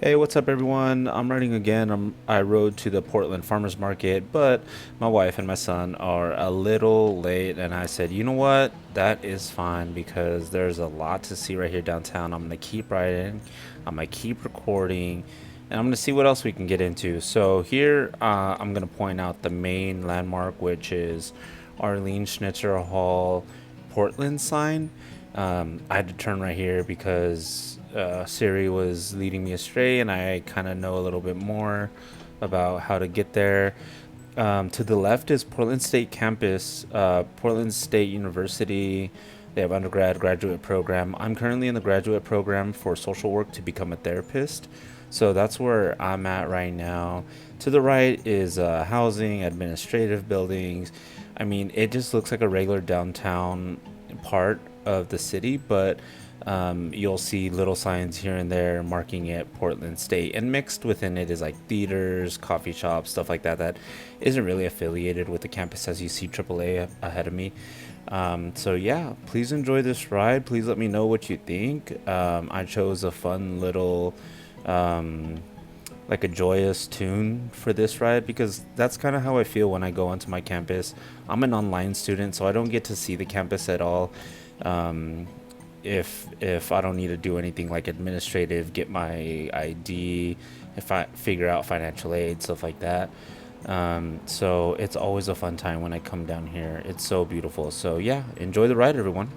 Hey, what's up, everyone? I'm riding again. I rode to the Portland Farmers Market, but my wife and my son are a little late, and I said, you know what? That is fine because there's a lot to see right here downtown. I'm gonna keep riding, I'm gonna keep recording, and I'm gonna see what else we can get into. So here, I'm gonna point out the main landmark, which is Arlene Schnitzer Hall Portland sign. I had to turn right here because Siri was leading me astray, and I kind of know a little bit more about how to get there. To the left is Portland State Campus, Portland State University. They have undergrad, graduate program. I'm currently in the graduate program for social work to become a therapist. So that's where I'm at right now. To the right is housing, administrative buildings. I mean, it just looks like a regular downtown part of the city, but you'll see little signs here and there marking it Portland State, and mixed within it is like theaters, coffee shops, stuff like that that isn't really affiliated with the campus, as you see AAA ahead of me. So yeah, please enjoy this ride. Please let me know what you think. I chose a fun little like a joyous tune for this ride because that's kind of how I feel when I go onto my campus. I'm an online student, so I don't get to see the campus at all. Um, if I don't need to do anything like administrative, get my ID, if I figure out financial aid, stuff like that. So it's always a fun time when I come down here. It's so beautiful. So yeah, enjoy the ride, everyone.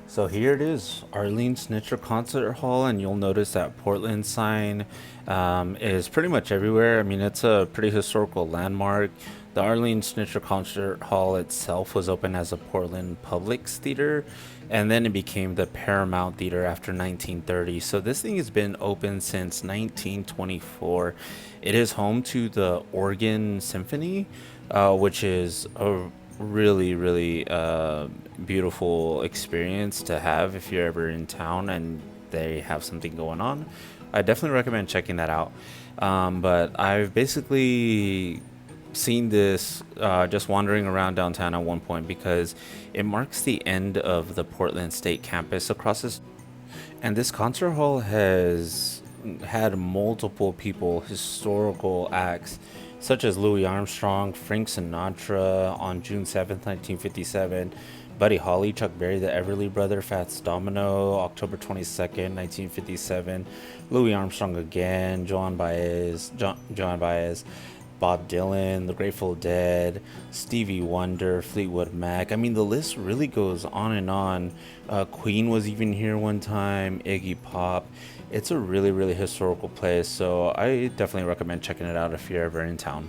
So here it is, Arlene Snitcher Concert Hall, and you'll notice that Portland sign is pretty much everywhere. I mean, it's a pretty historical landmark. The Arlene Snitcher Concert Hall itself was opened as a Portland Public Theater, and then it became the Paramount Theater after 1930. So this thing has been open since 1924. It is home to the Oregon Symphony, which is a really beautiful experience to have if you're ever in town and they have something going on. I definitely recommend checking that out. But I've basically seen this just wandering around downtown at one point because it marks the end of the Portland State campus across this, and this concert hall has had multiple people, historical acts, such as Louis Armstrong, Frank Sinatra on June 7th, 1957, Buddy Holly, Chuck Berry, the Everly Brother, Fats Domino, October 22nd, 1957, Louis Armstrong again, Joan Baez, Bob Dylan, The Grateful Dead, Stevie Wonder, Fleetwood Mac. I mean, the list really goes on and on. Queen was even here one time, Iggy Pop. It's a really historical place, so I definitely recommend checking it out if you're ever in town.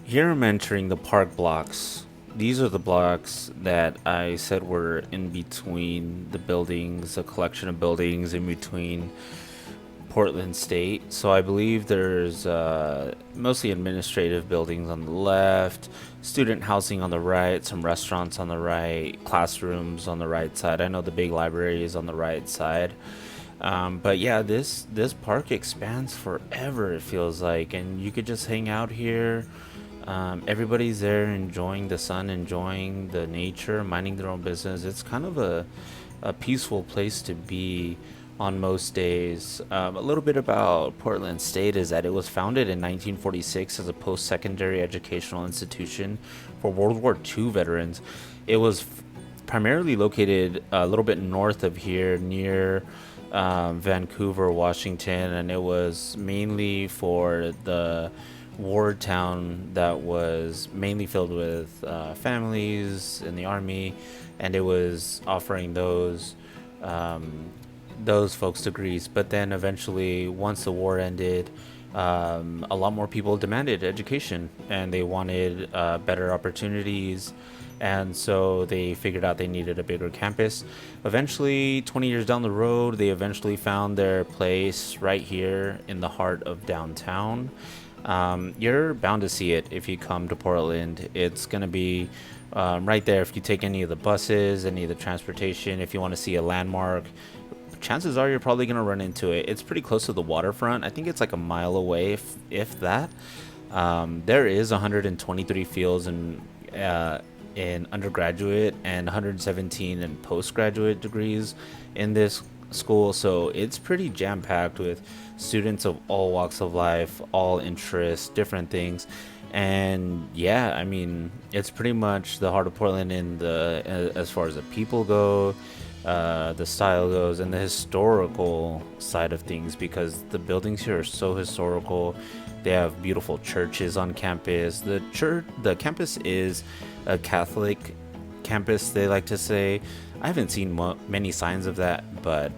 Here I'm entering the park blocks. These are the blocks that I said were in between the buildings, a collection of buildings in between Portland State. So I believe there's mostly administrative buildings on the left, student housing on the right, some restaurants on the right, classrooms on the right side. I know the big library is on the right side. But yeah, this park expands forever. It feels like, and you could just hang out here. Everybody's there enjoying the sun, enjoying the nature, minding their own business. It's kind of a peaceful place to be on most days. A little bit about Portland State is that it was founded in 1946 as a post secondary educational institution for World War II veterans. It was primarily located a little bit north of here near Vancouver, Washington, and it was mainly for the war town that was mainly filled with families in the army, and it was offering those folks degrees. But then eventually, once the war ended, a lot more people demanded education and they wanted better opportunities. And so they figured out they needed a bigger campus. Eventually, 20 years down the road, they eventually found their place right here in the heart of downtown. You're bound to see it if you come to Portland. It's going to be right there if you take any of the buses, any of the transportation. If you want to see a landmark, chances are you're probably going to run into it. It's pretty close to the waterfront. I think it's like a mile away, if that. There is 123 fields in undergraduate and 117 in postgraduate degrees in this school, so it's pretty jam-packed with students of all walks of life, all interests, different things. And yeah, I mean, it's pretty much the heart of Portland in the as far as the people go, the style goes, and the historical side of things, because the buildings here are so historical. They have beautiful churches on campus. The campus is a Catholic campus, they like to say. I haven't seen many signs of that, but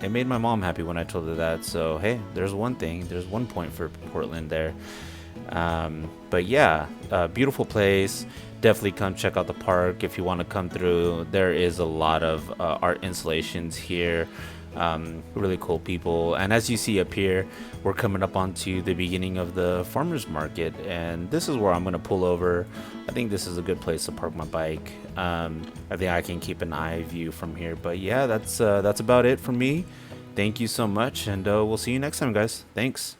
it made my mom happy when I told her that. So hey, there's one point for Portland there. But yeah, beautiful place. Definitely come check out the park if you want to come through. There is a lot of art installations here. Really cool people. And as you see up here, we're coming up onto the beginning of the farmers market, and this is where I'm going to pull over. I think this is a good place to park my bike. I think I can keep an eye view from here. But yeah, that's about it for me. Thank you so much, and we'll see you next time, guys. Thanks.